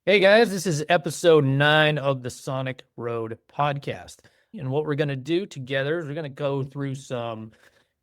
Hey guys, this is episode 9 of the Sonic Road podcast. And what we're going to do together is we're going to go through some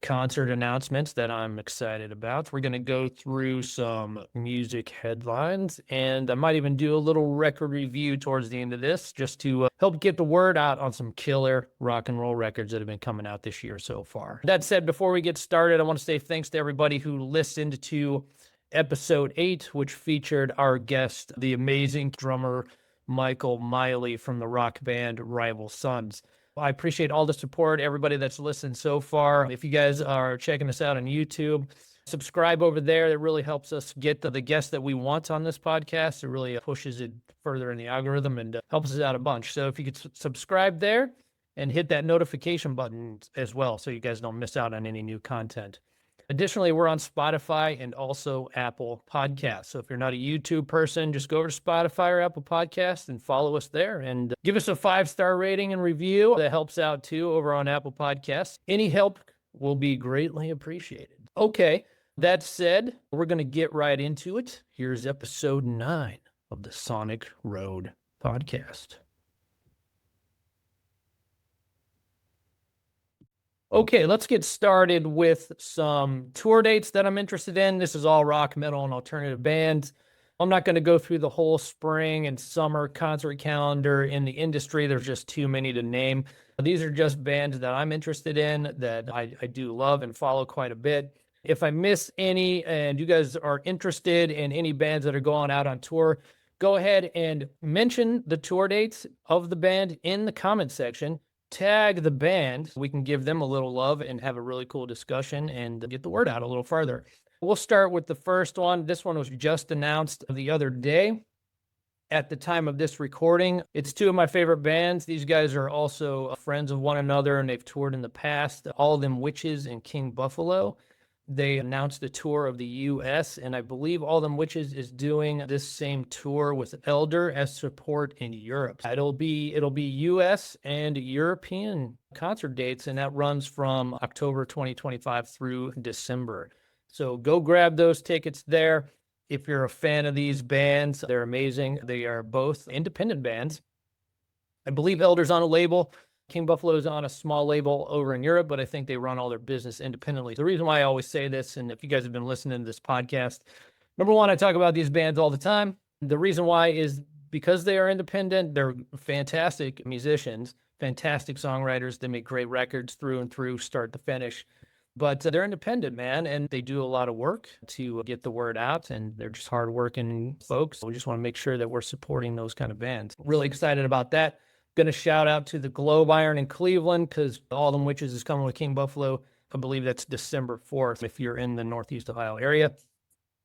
concert announcements that I'm excited about. We're going to go through some music headlines, and I might even do a little record review towards the end of this just to help get the word out on some killer rock and roll records that have been coming out this year so far. That said, before we get started, I want to say thanks to everybody who listened to episode 8, which featured our guest, the amazing drummer Michael Miley from the rock band Rival Sons. I appreciate all the support, everybody that's listened so far. If you guys are checking us out on YouTube, subscribe over there. It really helps us get the guests that we want on this podcast. It really pushes it further in the algorithm and helps us out a bunch. So if you could subscribe there and hit that notification button as well so you guys don't miss out on any new content. Additionally, we're on Spotify and also Apple Podcasts. So if you're not a YouTube person, just go over to Spotify or Apple Podcasts and follow us there and give us a 5-star rating and review. That helps out too over on Apple Podcasts. Any help will be greatly appreciated. Okay, that said, we're going to get right into it. Here's episode 9 of the Sonic Road podcast. Okay, let's get started with some tour dates that I'm interested in. This is all rock, metal, and alternative bands. I'm not going to go through the whole spring and summer concert calendar in the industry. There's just too many to name. These are just bands that I'm interested in, that I do love and follow quite a bit. If I miss any and you guys are interested in any bands that are going out on tour, go ahead and mention the tour dates of the band in the comment section. Tag the band. We can give them a little love and have a really cool discussion and get the word out a little farther. We'll start with the first one. This one was just announced the other day at the time of this recording. It's two of my favorite bands. These guys are also friends of one another, and they've toured in the past. All Them Witches and King Buffalo. They announced a tour of the U.S., and I believe All Them Witches is doing this same tour with Elder as support in Europe. It'll be U.S. and European concert dates, and that runs from October 2025 through December. So go grab those tickets there. If you're a fan of these bands, they're amazing. They are both independent bands. I believe Elder's on a label. King Buffalo is on a small label over in Europe, but I think they run all their business independently. The reason why I always say this, and if you guys have been listening to this podcast, number one, I talk about these bands all the time. The reason why is because they are independent. They're fantastic musicians, fantastic songwriters. They make great records through and through, start to finish. But they're independent, man, and they do a lot of work to get the word out, and they're just hardworking folks. We just want to make sure that we're supporting those kind of bands. Really excited about that. Going to shout out to the Globe Iron in Cleveland because All Them Witches is coming with King Buffalo. I believe that's December 4th. If you're in the Northeast Ohio area,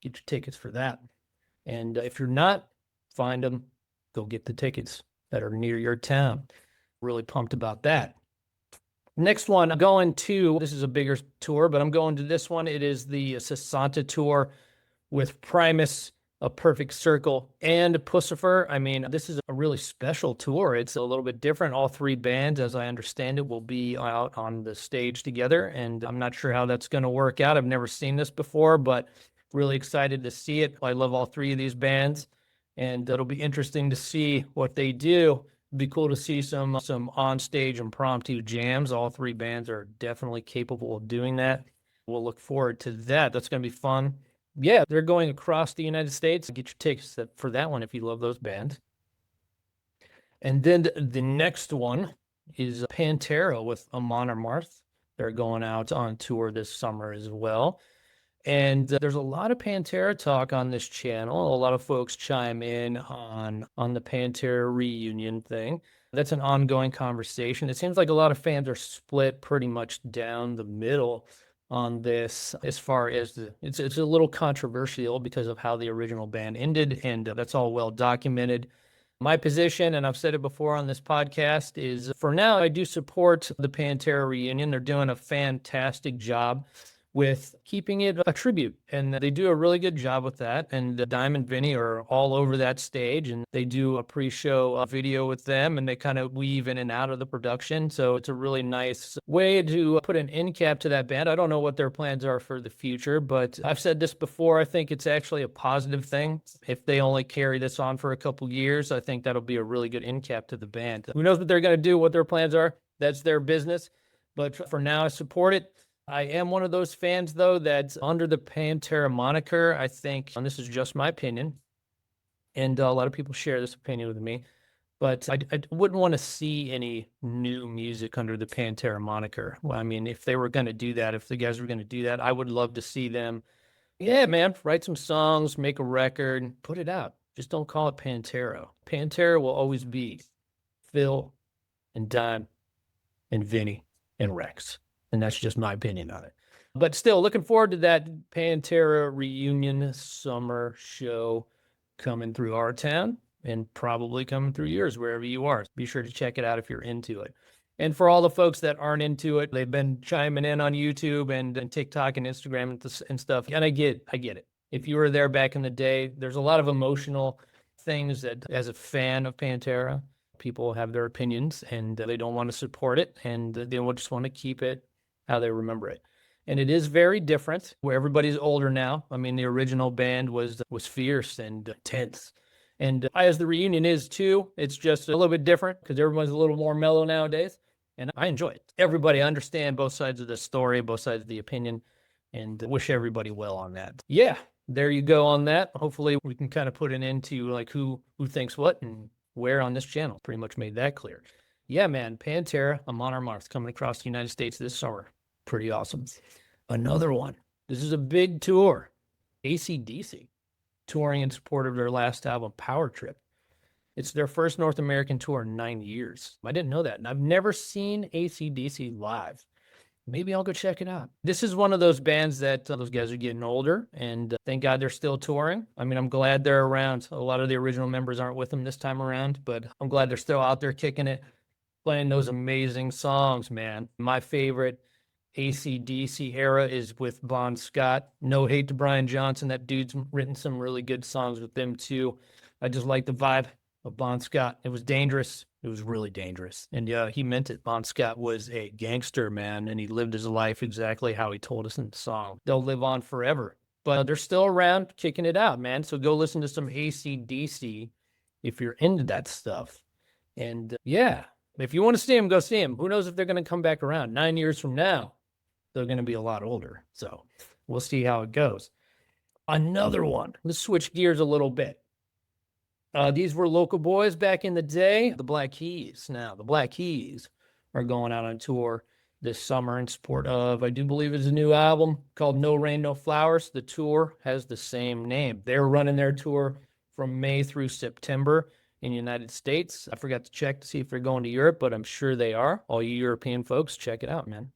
get your tickets for that. And if you're not, find them. Go get the tickets that are near your town. Really pumped about that. Next one, I'm going to, this is a bigger tour, but I'm going to this one. It is the Sasanta tour with Primus, A Perfect Circle, and Pussifer. I mean, this is a really special tour. It's a little bit different. All three bands, as I understand it, will be out on the stage together, and I'm not sure how that's going to work out. I've never seen this before, but really excited to see it. I love all three of these bands, and it'll be interesting to see what they do. It'd be cool to see some on-stage impromptu jams. All three bands are definitely capable of doing that. We'll look forward to that. That's going to be fun. Yeah, they're going across the United States. Get your tickets for that one if you love those bands. And then the next one is Pantera with Amon Amarth. They're going out on tour this summer as well. And there's a lot of Pantera talk on this channel. A lot of folks chime in on the Pantera reunion thing. That's an ongoing conversation. It seems like a lot of fans are split pretty much down the middle on this, as far as it's a little controversial because of how the original band ended, and that's all well documented. My position, and I've said it before on this podcast, is for now I do support the Pantera reunion. They're doing a fantastic job with keeping it a tribute. And they do a really good job with that. And Dime and Vinny are all over that stage, and they do a pre-show video with them, and they kind of weave in and out of the production. So it's a really nice way to put an end cap to that band. I don't know what their plans are for the future, but I've said this before. I think it's actually a positive thing. If they only carry this on for a couple years, I think that'll be a really good end cap to the band. Who knows what they're going to do, what their plans are. That's their business. But for now, I support it. I am one of those fans, though, that's under the Pantera moniker. I think, and this is just my opinion, and a lot of people share this opinion with me, but I wouldn't want to see any new music under the Pantera moniker. Well, I mean, if they were going to do that, if the guys were going to do that, I would love to see them, yeah, man, write some songs, make a record, put it out. Just don't call it Pantera. Pantera will always be Phil and Dime and Vinny and Rex. And that's just my opinion on it. But still, looking forward to that Pantera reunion summer show coming through our town and probably coming through yours, wherever you are. Be sure to check it out if you're into it. And for all the folks that aren't into it, they've been chiming in on YouTube and TikTok and Instagram and stuff. And I get it. If you were there back in the day, there's a lot of emotional things that, as a fan of Pantera, people have their opinions and they don't want to support it, and they will just want to keep it how they remember it. And it is very different, where everybody's older now. I mean, the original band was fierce and intense. And as the reunion is too, it's just a little bit different because everyone's a little more mellow nowadays. And I enjoy it. Everybody, understand both sides of the story, both sides of the opinion, and wish everybody well on that. Yeah, there you go on that. Hopefully we can kind of put an end to like who thinks what and where on this channel. Pretty much made that clear. Yeah, man, Pantera, Amon Amarth coming across the United States this summer. Pretty awesome. Another one. This is a big tour. AC/DC, touring in support of their last album, Power Trip. It's their first North American tour in 9 years. I didn't know that. And I've never seen AC/DC live. Maybe I'll go check it out. This is one of those bands that those guys are getting older, and thank God they're still touring. I mean, I'm glad they're around. A lot of the original members aren't with them this time around, but I'm glad they're still out there kicking it, playing those amazing songs, man. My favorite AC/DC era is with Bon Scott. No hate to Brian Johnson. That dude's written some really good songs with them too. I just like the vibe of Bon Scott. It was dangerous. It was really dangerous. And yeah, he meant it. Bon Scott was a gangster, man, and he lived his life exactly how he told us in the song. They'll live on forever. But they're still around kicking it out, man. So go listen to some AC/DC if you're into that stuff. And yeah, if you want to see them, go see them. Who knows if they're going to come back around 9 years from now? They're going to be a lot older. So we'll see how it goes. Another one. Let's switch gears a little bit. These were local boys back in the day, the Black Keys. Now, the Black Keys are going out on tour this summer in support of, I do believe it's a new album called No Rain, No Flowers. The tour has the same name. They're running their tour from May through September in the United States. I forgot to check to see if they're going to Europe, but I'm sure they are. All you European folks, check it out, man.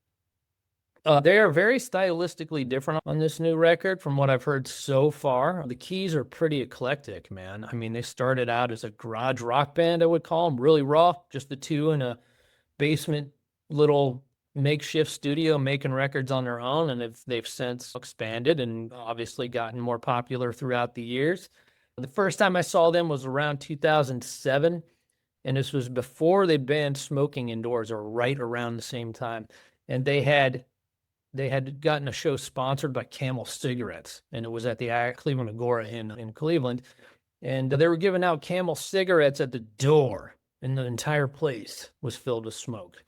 They are very stylistically different on this new record from what I've heard so far. The Keys are pretty eclectic, man. I mean, they started out as a garage rock band, I would call them, really raw, just the two in a basement little makeshift studio making records on their own, and they've since expanded and obviously gotten more popular throughout the years. The first time I saw them was around 2007, and this was before they banned smoking indoors, or right around the same time. And they had gotten a show sponsored by Camel Cigarettes, and it was at the Cleveland Agora in Cleveland. And they were giving out Camel cigarettes at the door, and the entire place was filled with smoke.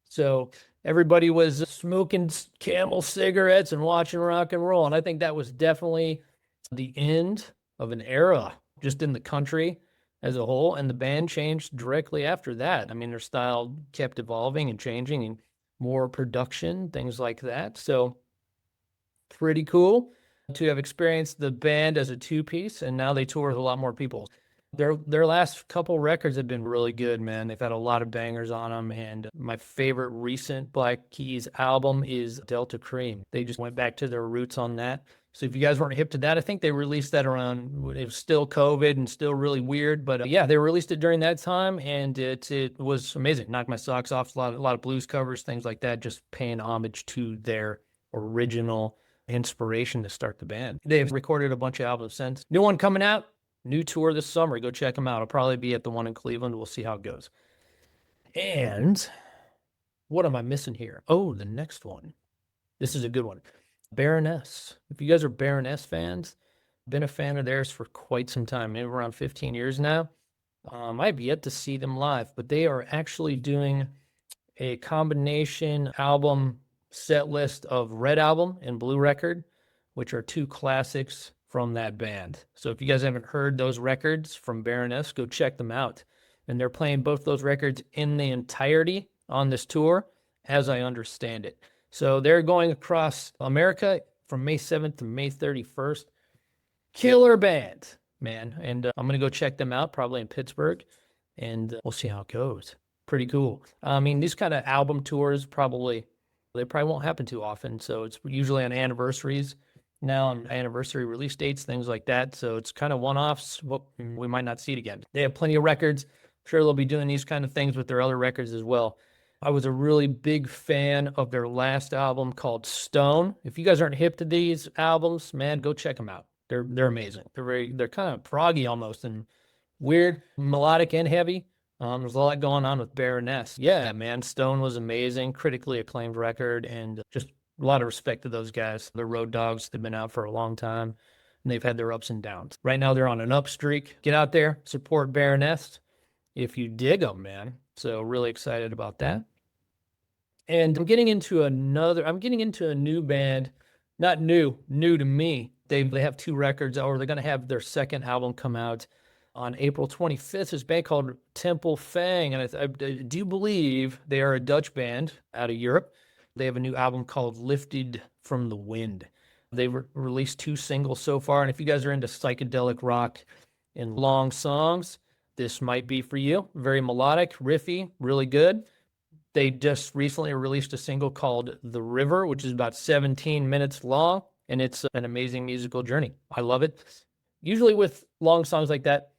So everybody was smoking Camel cigarettes and watching rock and roll. And I think that was definitely the end of an era just in the country as a whole. And the band changed directly after that. I mean, their style kept evolving and changing, and more production, things like that. So pretty cool to have experienced the band as a two-piece, and now they tour with a lot more people. Their last couple records have been really good, man. They've had a lot of bangers on them, and my favorite recent Black Keys album is Delta Cream. They just went back to their roots on that. So if you guys weren't hip to that, I think they released that around, it was still COVID and still really weird, but yeah, they released it during that time, and it was amazing. Knocked my socks off. A lot of blues covers, things like that, just paying homage to their original inspiration to start the band. They've recorded a bunch of albums since. New one coming out, new tour this summer. Go check them out. I'll probably be at the one in Cleveland. We'll see how it goes. And what am I missing here? Oh, the next one. This is a good one. Baroness. If you guys are Baroness fans, been a fan of theirs for quite some time, maybe around 15 years now. I've yet to see them live, but they are actually doing a combination album set list of Red Album and Blue Record, which are two classics from that band. So if you guys haven't heard those records from Baroness, go check them out. And they're playing both those records in the entirety on this tour, as I understand it. So they're going across America from May 7th to May 31st. Killer band, man. And I'm going to go check them out, probably in Pittsburgh, and we'll see how it goes. Pretty cool. I mean, these kind of album tours they probably won't happen too often. So it's usually on anniversaries now, on anniversary release dates, things like that. So it's kind of one-offs. We might not see it again. They have plenty of records. I'm sure they'll be doing these kind of things with their other records as well. I was a really big fan of their last album called Stone. If you guys aren't hip to these albums, man, go check them out. They're amazing. They're kind of proggy almost and weird, melodic and heavy. There's a lot going on with Baroness. Yeah, man, Stone was amazing, critically acclaimed record, and just a lot of respect to those guys. They're road dogs. They've been out for a long time, and they've had their ups and downs. Right now, they're on an up streak. Get out there, support Baroness if you dig them, man. So really excited about that. And I'm getting into a new band, not new to me. They have two records, or they're going to have their second album come out on April 25th. This band called Temple Fang, and I do believe they are a Dutch band out of Europe. They have a new album called Lifted from the Wind. They released two singles so far, and if you guys are into psychedelic rock and long songs, this might be for you. Very melodic, riffy, really good. They just recently released a single called The River, which is about 17 minutes long, and it's an amazing musical journey. I love it. Usually with long songs like that,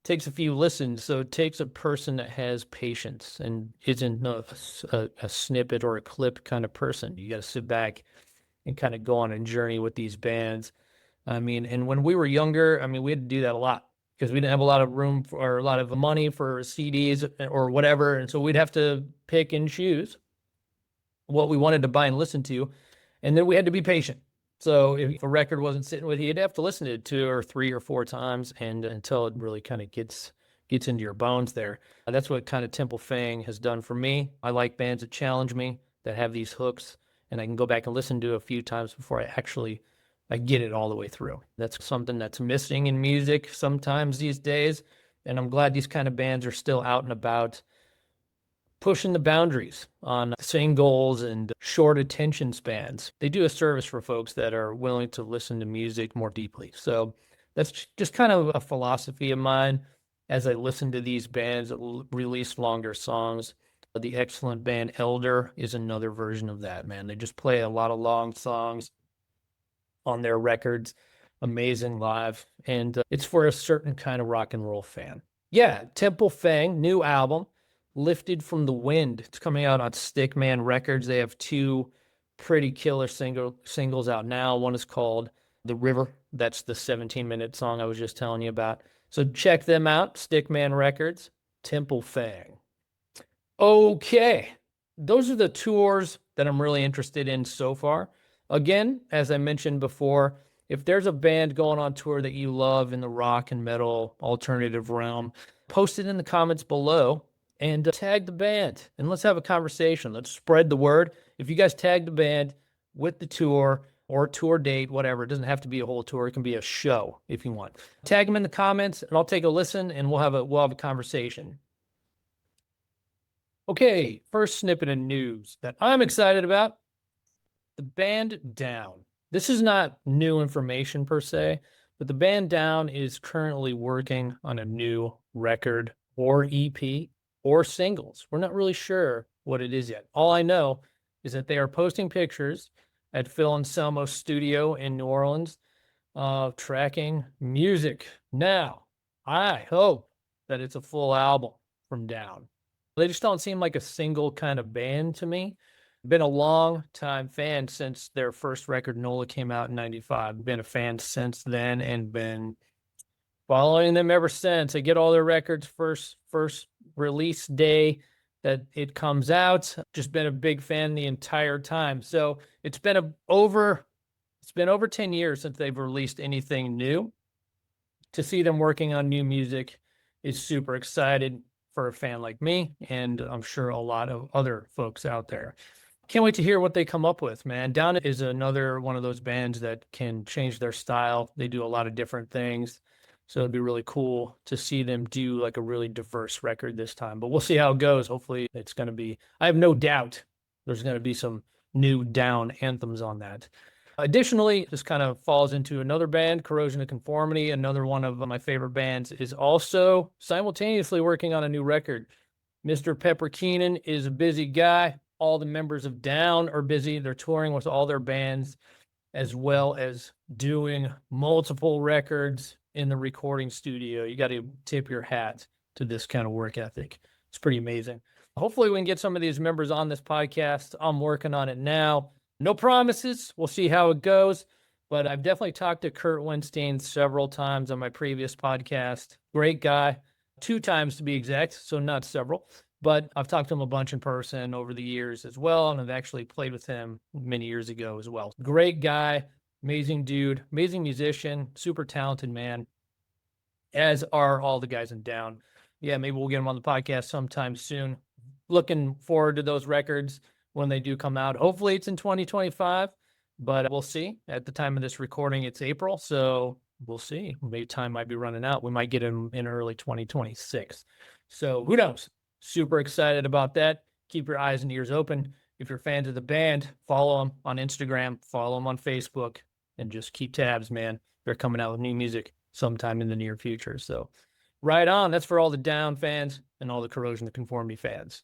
it takes a few listens, so it takes a person that has patience and isn't a snippet or a clip kind of person. You got to sit back and kind of go on a journey with these bands. I mean, and when we were younger, I mean, we had to do that a lot, because we didn't have a lot of room or a lot of money for CDs or whatever. And so we'd have to pick and choose what we wanted to buy and listen to. And then we had to be patient. So if a record wasn't sitting with you, you'd have to listen to it 2 or 3 or 4 times and until it really kind of gets into your bones there. That's what kind of Temple Fang has done for me. I like bands that challenge me, that have these hooks, and I can go back and listen to it a few times before I get it all the way through. That's something that's missing in music sometimes these days. And I'm glad these kind of bands are still out and about, pushing the boundaries on singles and short attention spans. They do a service for folks that are willing to listen to music more deeply. So that's just kind of a philosophy of mine as I listen to these bands that release longer songs. The excellent band Elder is another version of that, man. They just play a lot of long songs on their records, amazing live, and it's for a certain kind of rock and roll fan. Yeah, Temple Fang, new album, Lifted from the Wind. It's coming out on Stickman Records. They have 2 pretty killer singles out now. One is called The River. That's the 17-minute song I was just telling you about. So check them out, Stickman Records, Temple Fang. Okay, those are the tours that I'm really interested in so far. Again, as I mentioned before, if there's a band going on tour that you love in the rock and metal alternative realm, post it in the comments below and tag the band. And let's have a conversation. Let's spread the word. If you guys tag the band with the tour or tour date, whatever, it doesn't have to be a whole tour. It can be a show if you want. Tag them in the comments and I'll take a listen and we'll have a conversation. Okay, first snippet of news that I'm excited about. The band Down. This is not new information per se, but the band Down is currently working on a new record or EP or singles. We're not really sure what it is yet. All I know is that they are posting pictures at Phil Anselmo's studio in New Orleans, tracking music. Now, I hope that it's a full album from Down. They just don't seem like a single kind of band to me. Been a long time fan since their first record, NOLA, came out in 95. Been a fan since then and been following them ever since. They get all their records first release day that it comes out. Just been a big fan the entire time. So it's been over 10 years since they've released anything new. To see them working on new music is super excited for a fan like me, and I'm sure a lot of other folks out there. Can't wait to hear what they come up with, man. Down is another one of those bands that can change their style. They do a lot of different things. So it'd be really cool to see them do like a really diverse record this time. But we'll see how it goes. Hopefully it's going to be, I have no doubt there's going to be some new Down anthems on that. Additionally, this kind of falls into another band, Corrosion of Conformity. Another one of my favorite bands is also simultaneously working on a new record. Mr. Pepper Keenan is a busy guy. All the members of Down are busy. They're touring with all their bands, as well as doing multiple records in the recording studio. You got to tip your hat to this kind of work ethic. It's pretty amazing. Hopefully we can get some of these members on this podcast. I'm working on it now. No promises. We'll see how it goes. But I've definitely talked to Kurt Mustaine several times on my previous podcast. Great guy. 2 times to be exact, so not several. But I've talked to him a bunch in person over the years as well, and I've actually played with him many years ago as well. Great guy, amazing dude, amazing musician, super talented man, as are all the guys in Down. Yeah, maybe we'll get him on the podcast sometime soon. Looking forward to those records when they do come out. Hopefully it's in 2025, but we'll see. At the time of this recording, it's April, so we'll see. Maybe time might be running out. We might get him in early 2026. So who knows? Super excited about that. Keep your eyes and ears open. If you're fans of the band, follow them on Instagram, follow them on Facebook, and just keep tabs, man. They're coming out with new music sometime in the near future. So right on. That's for all the Down fans and all the Corrosion of Conformity fans.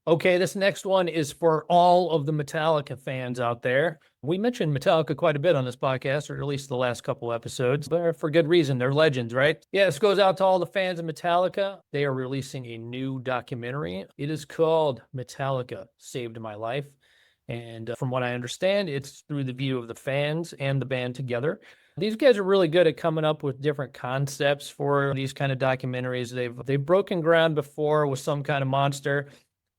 Okay, this next one is for all of the Metallica fans out there. We mentioned Metallica quite a bit on this podcast, or at least the last couple episodes, but for good reason. They're legends, right? Yeah, this goes out to all the fans of Metallica. They are releasing a new documentary. It is called Metallica Saved My Life. And from what I understand, it's through the view of the fans and the band together. These guys are really good at coming up with different concepts for these kind of documentaries. They've broken ground before with Some Kind of Monster,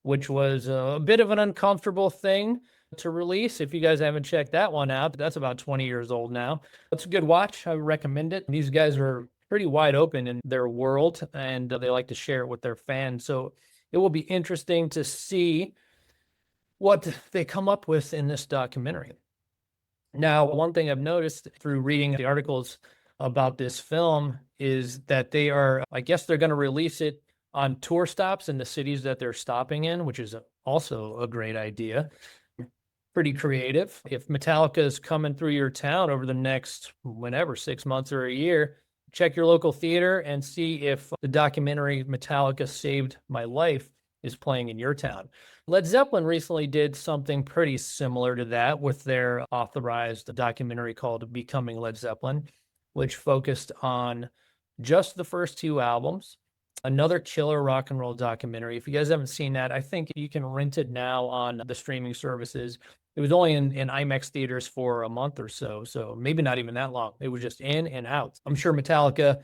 which was a bit of an uncomfortable thing to release. If you guys haven't checked that one out, that's about 20 years old now. It's a good watch. I recommend it. These guys are pretty wide open in their world, and they like to share it with their fans. So it will be interesting to see what they come up with in this documentary. Now, one thing I've noticed through reading the articles about this film is that I guess they're going to release it on tour stops in the cities that they're stopping in, which is also a great idea. Pretty creative. If Metallica is coming through your town over the next, 6 months or a year, check your local theater and see if the documentary Metallica Saved My Life is playing in your town. Led Zeppelin recently did something pretty similar to that with their authorized documentary called Becoming Led Zeppelin, which focused on just the first 2 albums. Another killer rock and roll documentary. If you guys haven't seen that, I think you can rent it now on the streaming services. It was only in IMAX theaters for a month or so maybe not even that long. It was just in and out. I'm sure Metallica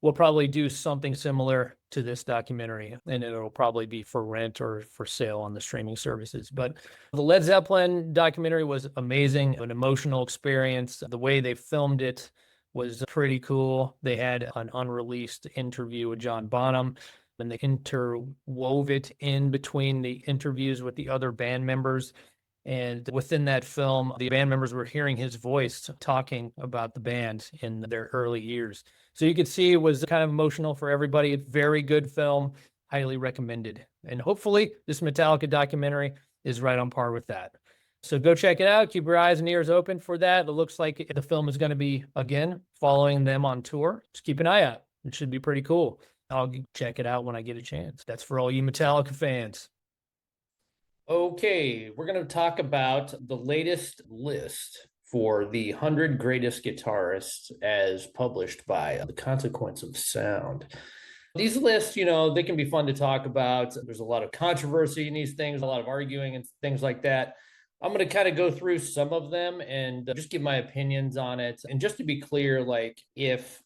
will probably do something similar to this documentary, and it'll probably be for rent or for sale on the streaming services. But the Led Zeppelin documentary was amazing, an emotional experience. The way they filmed it was pretty cool. They had an unreleased interview with John Bonham, and they interwove it in between the interviews with the other band members. And within that film, the band members were hearing his voice talking about the band in their early years. So you could see it was kind of emotional for everybody. It's a very good film, highly recommended. And hopefully this Metallica documentary is right on par with that. So go check it out. Keep your eyes and ears open for that. It looks like the film is going to be, again, following them on tour. Just keep an eye out. It should be pretty cool. I'll check it out when I get a chance. That's for all you Metallica fans. Okay, we're going to talk about the latest list for the 100 greatest guitarists as published by The Consequence of Sound. These lists, you know, they can be fun to talk about. There's a lot of controversy in these things, a lot of arguing and things like that. I'm going to kind of go through some of them and just give my opinions on it. And just to be clear, like if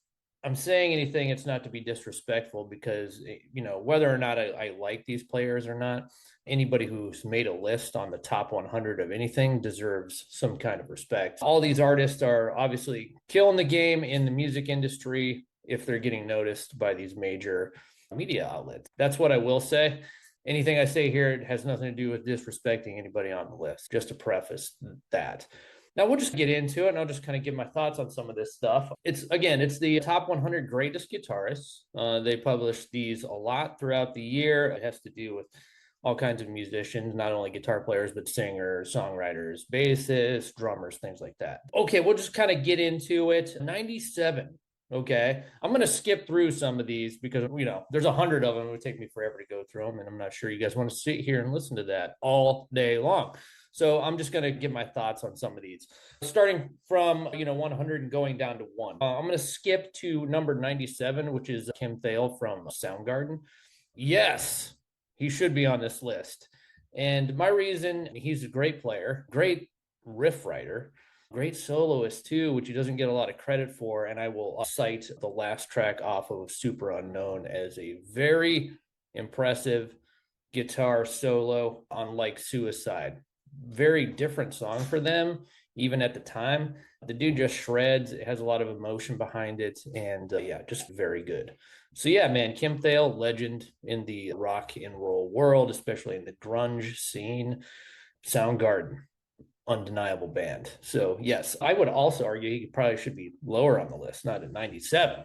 I'm saying anything, it's not to be disrespectful because, you know, whether or not I like these players or not, anybody who's made a list on the top 100 of anything deserves some kind of respect. All these artists are obviously killing the game in the music industry if they're getting noticed by these major media outlets. That's what I will say. Anything I say here, it has nothing to do with disrespecting anybody on the list, just to preface that. Now we'll just get into it and I'll just kind of give my thoughts on some of this stuff. It's the top 100 greatest guitarists. They publish these a lot throughout the year. It has to do with all kinds of musicians, not only guitar players, but singers, songwriters, bassists, drummers, things like that. Okay, we'll just kind of get into it. 97. Okay, I'm going to skip through some of these because, you know, there's 100 of them. It would take me forever to go through them. And I'm not sure you guys want to sit here and listen to that all day long. So I'm just going to give my thoughts on some of these, starting from, 100 and going down to one. I'm going to skip to number 97, which is Kim Thayil from Soundgarden. Yes, he should be on this list. And my reason, he's a great player, great riff writer, great soloist too, which he doesn't get a lot of credit for. And I will cite the last track off of Super Unknown as a very impressive guitar solo on Like Suicide. Very different song for them, even at the time. The dude just shreds. It has a lot of emotion behind it. And yeah, just very good. So yeah, man, Kim Thayil, legend in the rock and roll world, especially in the grunge scene. Soundgarden, undeniable band. So yes, I would also argue he probably should be lower on the list, not at 97.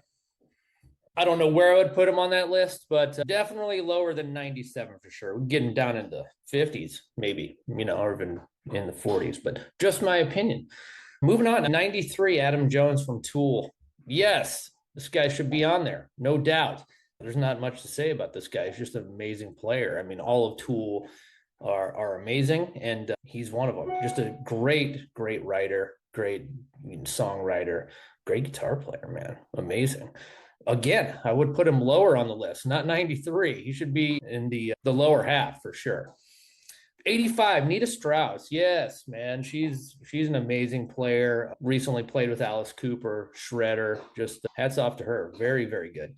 I don't know where I would put him on that list, but definitely lower than 97 for sure. We're getting down in the 50s, maybe, or even in the 40s, but just my opinion. Moving on to 93, Adam Jones from Tool. Yes, this guy should be on there, no doubt. There's not much to say about this guy. He's just an amazing player. I mean, all of Tool are amazing, and he's one of them. Just a great writer, great songwriter, great guitar player, man. Amazing. Again, I would put him lower on the list, not 93. He should be in the lower half for sure. 85, Nita Strauss. Yes, man. She's an amazing player. Recently played with Alice Cooper, shredder. Just hats off to her. Very, very good.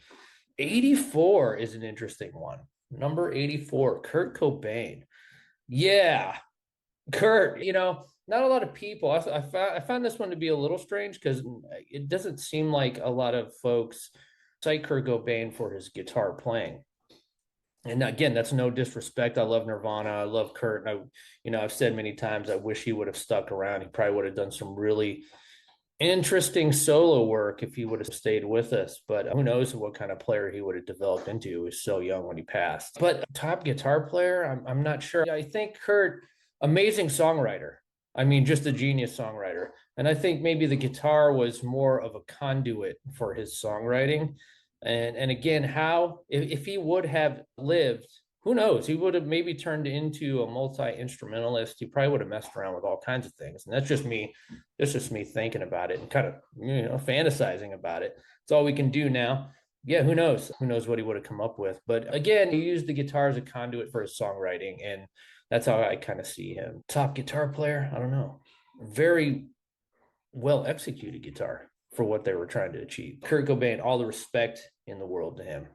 84 is an interesting one. Number 84, Kurt Cobain. Yeah, Kurt, not a lot of people. I found this one to be a little strange because it doesn't seem like a lot of folks cite Kurt Cobain for his guitar playing. And again, that's no disrespect. I love Nirvana. I love Kurt. I've said many times I wish he would have stuck around. He probably would have done some really interesting solo work if he would have stayed with us. But who knows what kind of player he would have developed into. He was so young when he passed. But top guitar player, I'm not sure. I think Kurt, amazing songwriter. I mean, just a genius songwriter. And I think maybe the guitar was more of a conduit for his songwriting. And again, if he would have lived, who knows? He would have maybe turned into a multi-instrumentalist. He probably would have messed around with all kinds of things. And that's just me thinking about it and kind of, fantasizing about it. It's all we can do now. Yeah, who knows? Who knows what he would have come up with? But again, he used the guitar as a conduit for his songwriting. And that's how I kind of see him. Top guitar player? I don't know. Very well executed guitar for what they were trying to achieve. Kurt Cobain, all the respect in the world to him.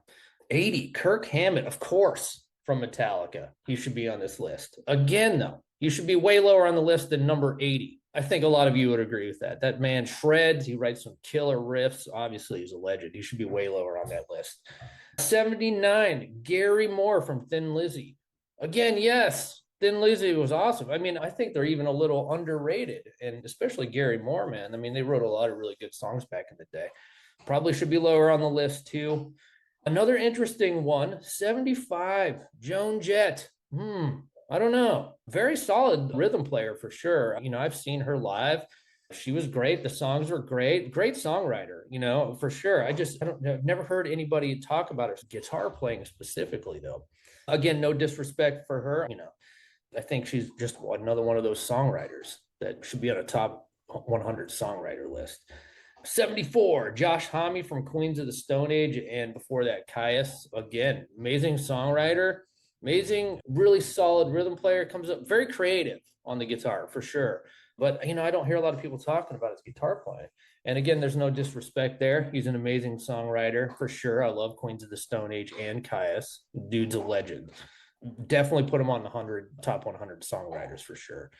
80, Kirk Hammett, of course, from Metallica. He should be on this list. Again, though, he should be way lower on the list than number 80. I think a lot of you would agree with that. That man shreds. He writes some killer riffs. Obviously, he's a legend. He should be way lower on that list. 79, Gary Moore from Thin Lizzy. Again, yes, Thin Lizzy was awesome. I mean, I think they're even a little underrated, and especially Gary Moore, man. I mean, they wrote a lot of really good songs back in the day. Probably should be lower on the list, too. Another interesting one, 75, Joan Jett. I don't know. Very solid rhythm player for sure. I've seen her live. She was great. The songs were great. Great songwriter, for sure. I've never heard anybody talk about her guitar playing specifically, though. Again, no disrespect for her. I think she's just another one of those songwriters that should be on a top 100 songwriter list. 74, Josh Homme from Queens of the Stone Age, and before that, Caius. Again, amazing songwriter, amazing, really solid rhythm player. Comes up very creative on the guitar for sure. But I don't hear a lot of people talking about his guitar playing. And again, there's no disrespect there. He's an amazing songwriter for sure. I love Queens of the Stone Age and Caius. Dude's a legend. Definitely put him on the top 100 songwriters for sure.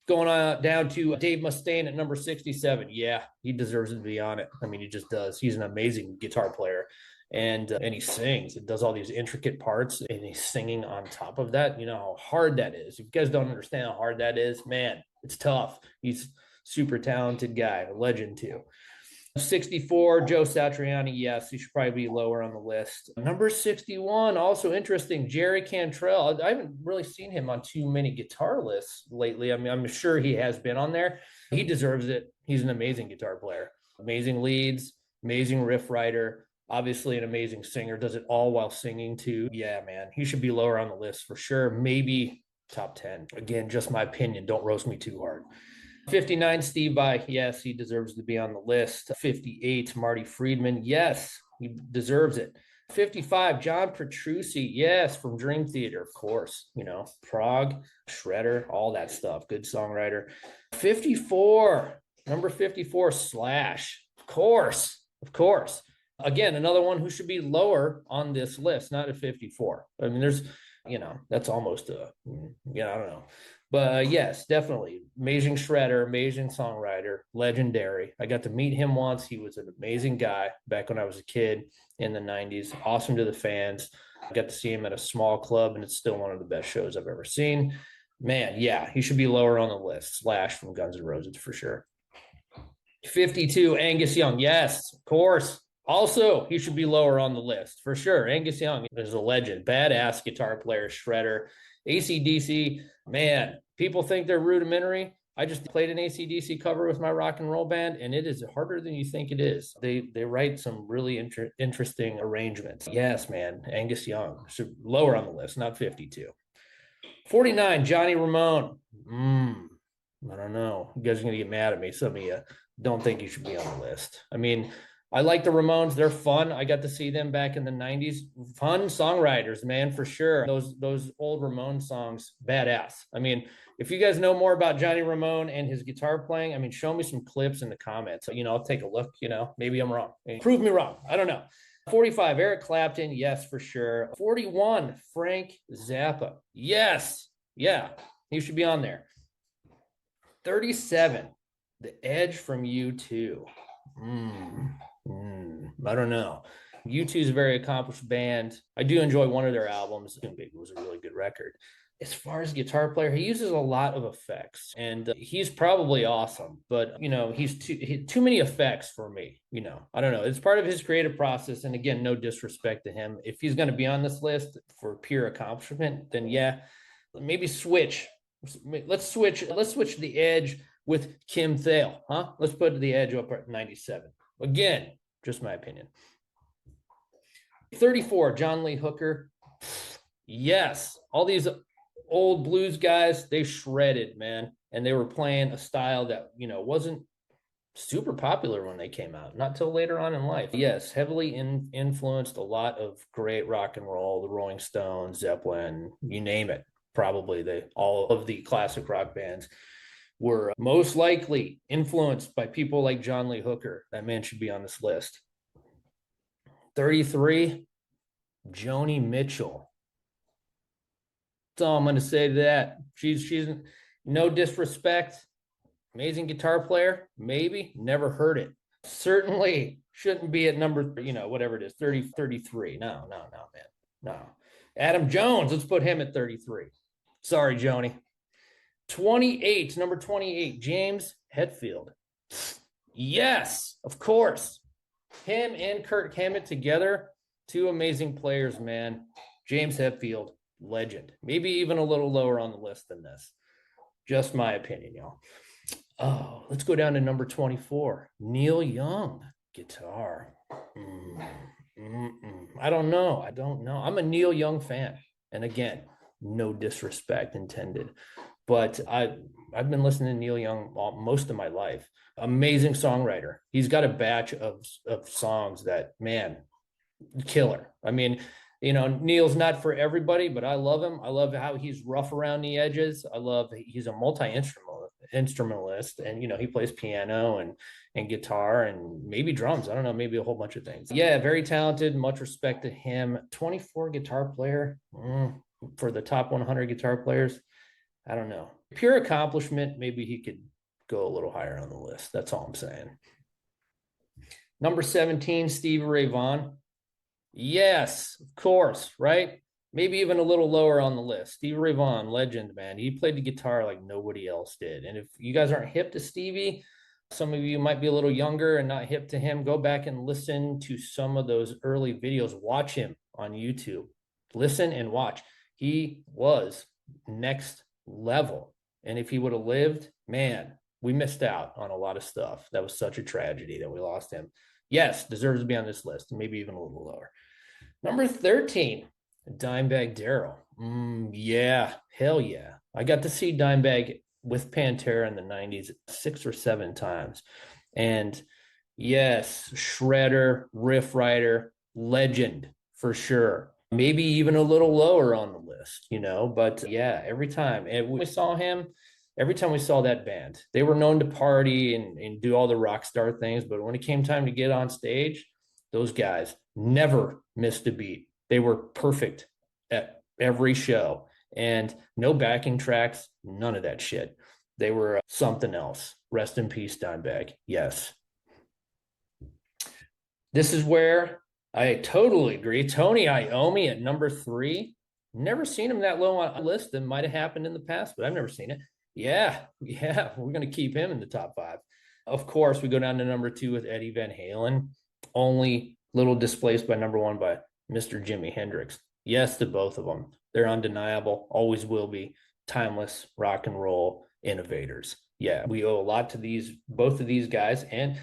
Going on down to Dave Mustaine at number 67. Yeah, he deserves to be on it. I mean, he just does. He's an amazing guitar player, and he sings. It does all these intricate parts, and he's singing on top of that. You know how hard that is. If you guys don't understand how hard that is, man, it's tough. He's super talented guy, a legend too. 64, Joe Satriani. Yes, he should probably be lower on the list. Number 61, also interesting, Jerry Cantrell. I haven't really seen him on too many guitar lists lately. I mean, I'm sure he has been on there. He deserves it. He's an amazing guitar player, amazing leads, amazing riff writer, obviously an amazing singer, does it all while singing too. Yeah, man, he should be lower on the list for sure. Maybe top 10. Again, just my opinion. Don't roast me too hard. 59, Steve Vai. Yes, he deserves to be on the list. 58, Marty Friedman. Yes, he deserves it. 55, John Petrucci. Yes, from Dream Theater, of course. Prague, Shredder, all that stuff. Good songwriter. 54, number 54, Slash. Of course, of course. Again, another one who should be lower on this list, not at 54. I mean, that's almost I don't know. But yes, definitely. Amazing shredder, amazing songwriter, legendary. I got to meet him once. He was an amazing guy back when I was a kid in the 90s. Awesome to the fans. I got to see him at a small club, and it's still one of the best shows I've ever seen. Man, yeah, he should be lower on the list. Slash from Guns N' Roses for sure. 52, Angus Young. Yes, of course. Also, he should be lower on the list for sure. Angus Young is a legend, badass guitar player, shredder. AC/DC, man, people think they're rudimentary. I just played an AC/DC cover with my rock and roll band, and it is harder than you think it is. They write some really interesting arrangements. Yes, man, Angus Young, so lower on the list, not 52. 49, Johnny Ramone. I don't know. You guys are going to get mad at me. Some of you don't think you should be on the list. I mean, I like the Ramones. They're fun. I got to see them back in the 90s. Fun songwriters, man, for sure. Those old Ramone songs, badass. I mean, if you guys know more about Johnny Ramone and his guitar playing, I mean, show me some clips in the comments. I'll take a look. Maybe I'm wrong. Prove me wrong. I don't know. 45, Eric Clapton. Yes, for sure. 41, Frank Zappa. Yes. Yeah, he should be on there. 37, The Edge from U2. I don't know. U2 is a very accomplished band. I do enjoy one of their albums. It was a really good record. As far as guitar player, he uses a lot of effects, and he's probably awesome, but he's too many effects for me. I don't know. It's part of his creative process, and again, no disrespect to him. If he's going to be on this list for pure accomplishment, then yeah, maybe switch. Let's switch The Edge with Kim Thale, huh? Let's put The Edge up at 97. Again, just my opinion. 34, John Lee Hooker. Yes, all these old blues guys, they shredded, man. And they were playing a style that, wasn't super popular when they came out, not till later on in life. Yes, heavily influenced a lot of great rock and roll, the Rolling Stones, Zeppelin, you name it. Probably all of the classic rock bands were most likely influenced by people like John Lee Hooker. That man should be on this list. 33, Joni Mitchell. That's all I'm going to say to that. She's no disrespect. Amazing guitar player. Maybe. Never heard it. Certainly shouldn't be at number, whatever it is, 33. No, man. No. Adam Jones, let's put him at 33. Sorry, Joni. 28, number 28, James Hetfield. Yes, of course. Him and Kirk Hammett together, two amazing players, man. James Hetfield, legend. Maybe even a little lower on the list than this. Just my opinion, y'all. Oh, let's go down to number 24, Neil Young, guitar. I don't know. I'm a Neil Young fan. And again, no disrespect intended. but I've been listening to Neil Young most of my life. Amazing songwriter. He's got a batch of songs that, man, killer. I mean, Neil's not for everybody, but I love him. I love how he's rough around the edges. I love he's a multi-instrumentalist, and he plays piano and guitar and maybe drums. I don't know, maybe a whole bunch of things. Yeah, very talented. Much respect to him. 24 guitar player for the top 100 guitar players. I don't know. Pure accomplishment. Maybe he could go a little higher on the list. That's all I'm saying. Number 17, Stevie Ray Vaughan. Yes, of course, right? Maybe even a little lower on the list. Stevie Ray Vaughan, legend, man. He played the guitar like nobody else did. And if you guys aren't hip to Stevie, some of you might be a little younger and not hip to him. Go back and listen to some of those early videos. Watch him on YouTube. Listen and watch. He was next level. And if he would have lived, man, we missed out on a lot of stuff. That was such a tragedy that we lost him. Yes, deserves to be on this list, maybe even a little lower. Number 13, Dimebag Darrell. Yeah, hell yeah. I got to see Dimebag with Pantera in the 90s 6 or 7 times. And yes, shredder, riff writer, legend for sure. Maybe even a little lower on the list, but yeah, every time. And we saw him, every time we saw that band, they were known to party and do all the rock star things. But when it came time to get on stage, those guys never missed a beat. They were perfect at every show, and no backing tracks, none of that shit. They were something else. Rest in peace, Dimebag. Yes. This is where I totally agree. Tony Iommi at number 3. Never seen him that low on a list. That might have happened in the past, but I've never seen it. Yeah, we're going to keep him in the top 5. Of course, we go down to number 2 with Eddie Van Halen. Only little displaced by number 1 by Mr. Jimi Hendrix. Yes to both of them. They're undeniable, always will be. Timeless rock and roll innovators. Yeah, we owe a lot to both of these guys, and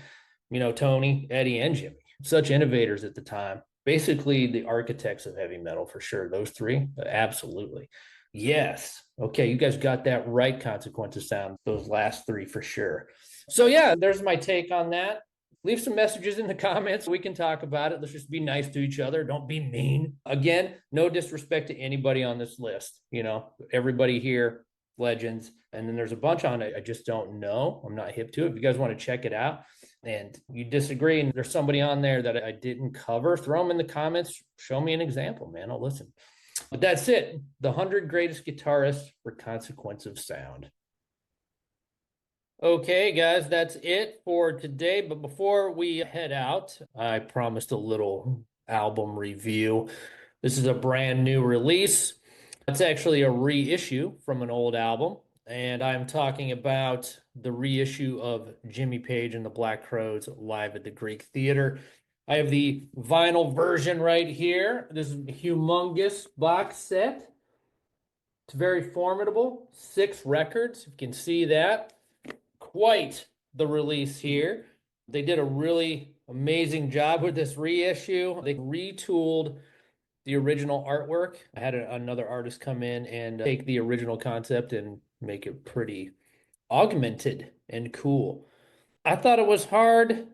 Tony, Eddie, and Jimmy. Such innovators at the time. Basically the architects of heavy metal for sure. Those 3, absolutely. Yes. Okay, you guys got that right, Consequence of Sound. Those last 3 for sure. So yeah, there's my take on that. Leave some messages in the comments. We can talk about it. Let's just be nice to each other. Don't be mean. Again, no disrespect to anybody on this list. Everybody here, legends. And then there's a bunch on it I just don't know. I'm not hip to it. If you guys want to check it out and you disagree and there's somebody on there that I didn't cover, throw them in the comments. Show me an example, man. I'll listen. But that's it. The 100 greatest guitarists for Consequence of Sound. Okay, guys, that's it for today. But before we head out, I promised a little album review. This is a brand new release. It's actually a reissue from an old album. And I'm talking about the reissue of Jimmy Page and the Black Crowes live at the Greek Theater. I have the vinyl version right here. This is a humongous box set. It's very formidable. 6 records. You can see that. Quite the release here. They did a really amazing job with this reissue. They retooled the original artwork. I had another artist come in and take the original concept and make it pretty augmented and cool. I thought it was hard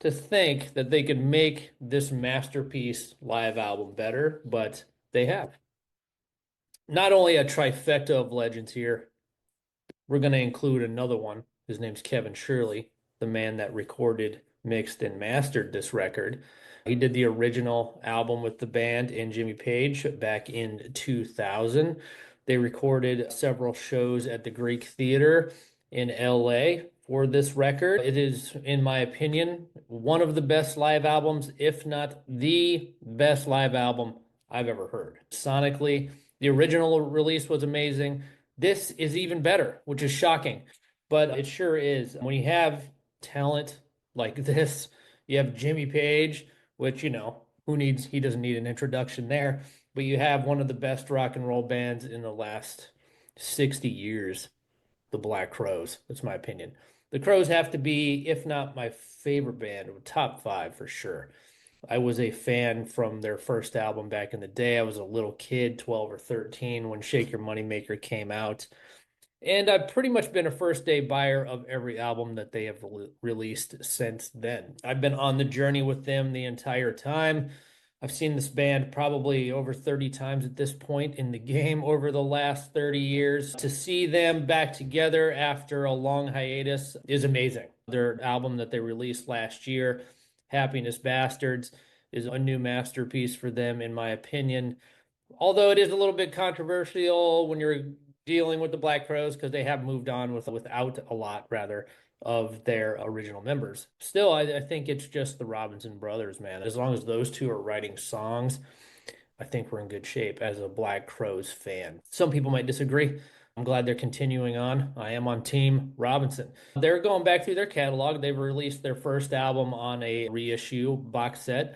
to think that they could make this masterpiece live album better, but they have. Not only a trifecta of legends here, we're going to include another one. His name's Kevin Shirley, the man that recorded, mixed, and mastered this record. He did the original album with the band and Jimmy Page back in 2000. They recorded several shows at the Greek Theater in LA for this record. It is, in my opinion, one of the best live albums, if not the best live album I've ever heard. Sonically, the original release was amazing. This is even better, which is shocking, but it sure is. When you have talent like this, you have Jimmy Page, which, he doesn't need an introduction there, but you have one of the best rock and roll bands in the last 60 years, the Black Crowes. That's my opinion. The Crowes have to be, if not my favorite band, top 5 for sure. I was a fan from their first album back in the day. I was a little kid, 12 or 13, when Shake Your Moneymaker came out. And I've pretty much been a first day buyer of every album that they have released since then. I've been on the journey with them the entire time. I've seen this band probably over 30 times at this point in the game over the last 30 years. To see them back together after a long hiatus is amazing. Their album that they released last year, Happiness Bastards, is a new masterpiece for them, in my opinion. Although it is a little bit controversial when you're dealing with the Black Crowes because they have moved on without a lot rather of their original members. Still, I think it's just the Robinson brothers, man. As long as those two are writing songs, I think we're in good shape as a Black Crowes fan. Some people might disagree. I'm glad they're continuing on. I am on Team Robinson. They're going back through their catalog. They've released their first album on a reissue box set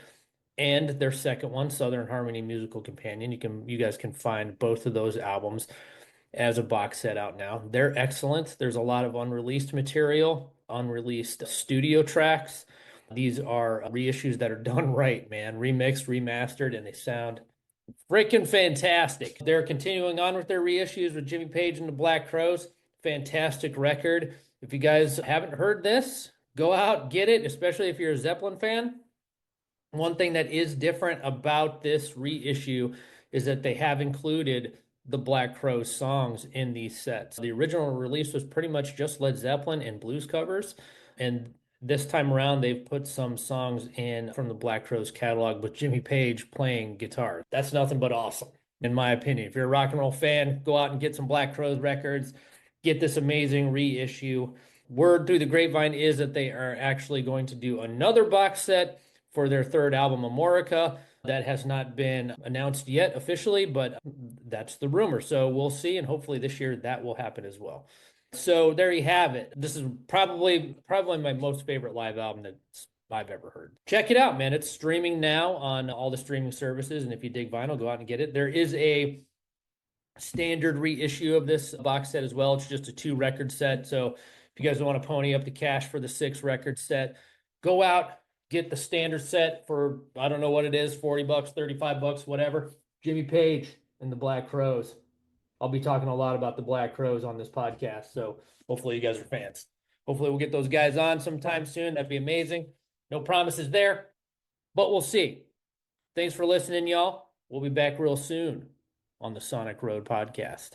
and their second one, Southern Harmony Musical Companion. You guys can find both of those albums as a box set out now. They're excellent. There's a lot of unreleased material, unreleased studio tracks. These are reissues that are done right, man. Remixed, remastered, and they sound freaking fantastic. They're continuing on with their reissues with Jimmy Page and the Black Crowes. Fantastic record. If you guys haven't heard this, go out, get it, especially if you're a Zeppelin fan. One thing that is different about this reissue is that they have included the Black Crowes songs in these sets. The original release was pretty much just Led Zeppelin and blues covers, and this time around they've put some songs in from the Black Crowes catalog with Jimmy Page playing guitar. That's nothing but awesome, in my opinion. If you're a rock and roll fan, go out and get some Black Crowes records, get this amazing reissue. Word through the grapevine is that they are actually going to do another box set for their third album, Amorica. That has not been announced yet officially, but that's the rumor. So we'll see, and hopefully this year that will happen as well. So there you have it. This is probably my most favorite live album that I've ever heard. Check it out, man. It's streaming now on all the streaming services, and if you dig vinyl, go out and get it. There is a standard reissue of this box set as well. It's just a 2-record set. So if you guys want to pony up the cash for the 6-record set, go out, get the standard set for, I don't know what it is, 40 bucks, 35 bucks, whatever. Jimmy Page and the Black Crowes. I'll be talking a lot about the Black Crowes on this podcast, so hopefully you guys are fans. Hopefully we'll get those guys on sometime soon. That'd be amazing. No promises there, but we'll see. Thanks for listening, y'all. We'll be back real soon on the Sonic Road podcast.